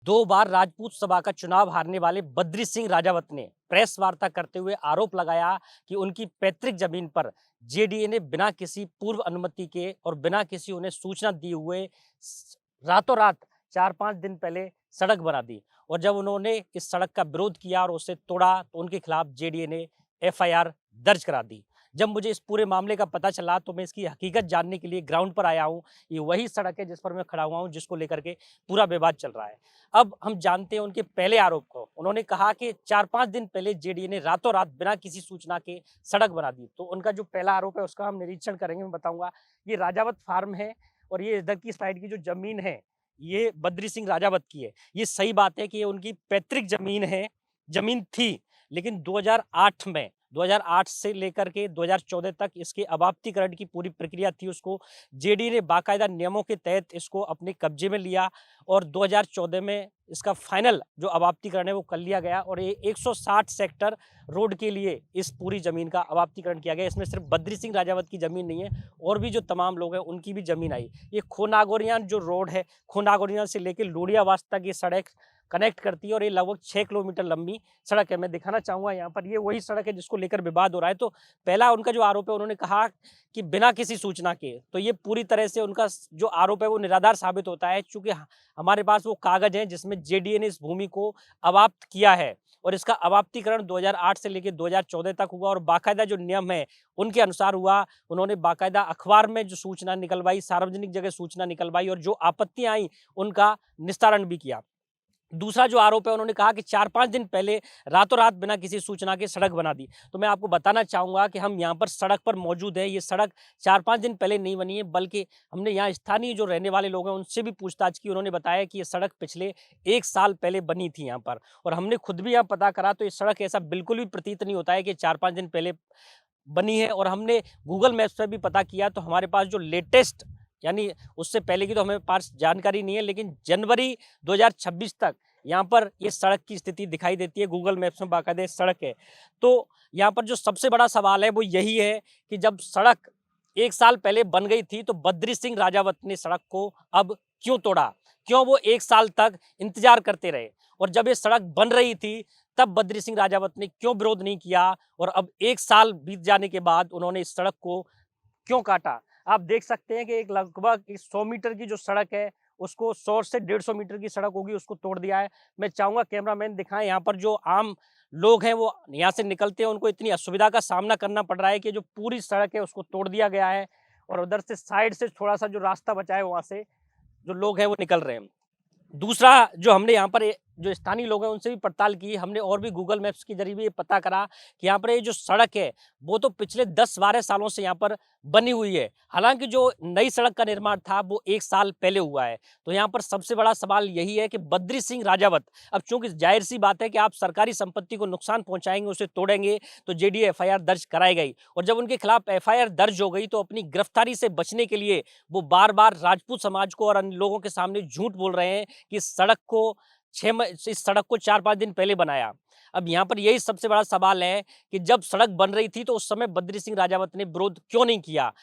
दो बार राजपूत सभा का चुनाव हारने वाले बद्री सिंह राजावत ने प्रेस वार्ता करते हुए आरोप लगाया कि उनकी पैतृक जमीन पर जेडीए ने बिना किसी पूर्व अनुमति के और बिना किसी उन्हें सूचना दिए हुए रातों रात 4-5 दिन पहले सड़क बना दी। और जब उन्होंने इस सड़क का विरोध किया और उसे तोड़ा तो उनके खिलाफ जेडीए ने एफआईआर दर्ज करा दी। जब मुझे इस पूरे मामले का पता चला तो मैं इसकी हकीकत जानने के लिए ग्राउंड पर आया हूँ। ये वही सड़क है जिस पर मैं खड़ा हुआ हूँ, जिसको लेकर के पूरा विवाद चल रहा है। अब हम जानते हैं उनके पहले आरोप को। उन्होंने कहा कि 4-5 दिन पहले जेडीए ने रातों रात बिना किसी सूचना के सड़क बना दी। तो उनका जो पहला आरोप है उसका हम निरीक्षण करेंगे, मैं बताऊंगा। ये राजावत फार्म है और ये इधर की साइड की जो जमीन है ये बद्री सिंह राजावत की है। ये सही बात है कि ये उनकी पैतृक जमीन है, जमीन थी, लेकिन 2008 से लेकर के 2014 तक इसके अबाप्तीकरण की पूरी प्रक्रिया थी। उसको जेडीए ने बाकायदा नियमों के तहत इसको अपने कब्जे में लिया और 2014 में इसका फाइनल जो अबाप्तीकरण है वो कर लिया गया और ये 160 सेक्टर रोड के लिए इस पूरी जमीन का अबाप्तीकरण किया गया। इसमें सिर्फ बद्री सिंह राजावत की जमीन नहीं है, और भी जो तमाम लोग हैं उनकी भी जमीन आई। ये खोनागोरियान जो रोड है, खोनागोरियान से लेकर लोडियावास तक ये सड़क कनेक्ट करती है और ये लगभग 6 किलोमीटर लंबी सड़क है। मैं दिखाना चाहूँगा यहाँ पर, ये वही सड़क है जिसको लेकर विवाद हो रहा है। तो पहला उनका जो आरोप है, उन्होंने कहा कि बिना किसी सूचना के, तो ये पूरी तरह से उनका जो आरोप है वो निराधार साबित होता है, चूँकि हमारे पास वो कागज़ हैं जिसमें जेडीए ने इस भूमि को अबाप्त किया है और इसका अबाप्तीकरण 2008 से लेकर 2014 तक हुआ और बाकायदा जो नियम है उनके अनुसार हुआ। उन्होंने बाकायदा अखबार में जो सूचना निकलवाई, सार्वजनिक जगह सूचना निकलवाई और जो आपत्तियाँ आई उनका निस्तारण भी किया। दूसरा जो आरोप है, उन्होंने कहा कि 4-5 दिन पहले रातों रात बिना किसी सूचना के सड़क बना दी। तो मैं आपको बताना चाहूँगा कि हम यहाँ पर सड़क पर मौजूद हैं। ये सड़क 4-5 दिन पहले नहीं बनी है, बल्कि हमने यहाँ स्थानीय जो रहने वाले लोग हैं उनसे भी पूछताछ की। उन्होंने बताया कि ये सड़क पिछले 1 साल पहले बनी थी यहाँ पर, और हमने खुद भी यहाँ पता करा तो ये सड़क ऐसा बिल्कुल भी प्रतीत नहीं होता है कि 4-5 दिन पहले बनी है। और हमने गूगल मैप्स पर भी पता किया तो हमारे पास जो लेटेस्ट, यानी उससे पहले की तो हमें पास जानकारी नहीं है, लेकिन जनवरी 2026 तक यहाँ पर ये सड़क की स्थिति दिखाई देती है। गूगल मैप्स में बाकायदे सड़क है। तो यहाँ पर जो सबसे बड़ा सवाल है वो यही है कि जब सड़क 1 साल पहले बन गई थी तो बद्री सिंह राजावत ने सड़क को अब क्यों तोड़ा? क्यों वो 1 साल तक इंतजार करते रहे? और जब ये सड़क बन रही थी तब बद्री सिंह राजावत ने क्यों विरोध नहीं किया? और अब 1 साल बीत जाने के बाद उन्होंने इस सड़क को क्यों काटा? आप देख सकते हैं कि एक लगभग 100 मीटर की जो सड़क है उसको 100 से 150 मीटर की सड़क होगी, उसको तोड़ दिया है। मैं चाहूँगा कैमरामैन दिखाएँ, यहाँ पर जो आम लोग हैं वो यहाँ से निकलते हैं, उनको इतनी असुविधा का सामना करना पड़ रहा है कि जो पूरी सड़क है उसको तोड़ दिया गया है और उधर से साइड से थोड़ा-सा जो रास्ता बचा है वहाँ से जो लोग हैं वो निकल रहे हैं। दूसरा जो हमने यहाँ पर जो स्थानीय लोग हैं उनसे भी पड़ताल की, हमने और भी गूगल मैप्स के जरिए भी ये पता करा कि यहाँ पर ये जो सड़क है वो तो पिछले 10-12 सालों से यहाँ पर बनी हुई है। हालांकि जो नई सड़क का निर्माण था वो 1 साल पहले हुआ है। तो यहाँ पर सबसे बड़ा सवाल यही है कि बद्री सिंह राजावत, अब चूंकि जाहिर सी बात है कि आप सरकारी संपत्ति को नुकसान पहुंचाएंगे, उसे तोड़ेंगे, तो जेडीए एफआईआर दर्ज कराई गई। और जब उनके खिलाफ एफआईआर दर्ज हो गई तो अपनी गिरफ्तारी से बचने के लिए वो बार बार राजपूत समाज को और अन्य लोगों के सामने झूठ बोल रहे हैं कि इस सड़क को 4-5 दिन पहले बनाया। अब यहाँ पर यही सबसे बड़ा सवाल है कि जब सड़क बन रही थी तो उस समय बद्री सिंह राजावत ने विरोध क्यों नहीं किया?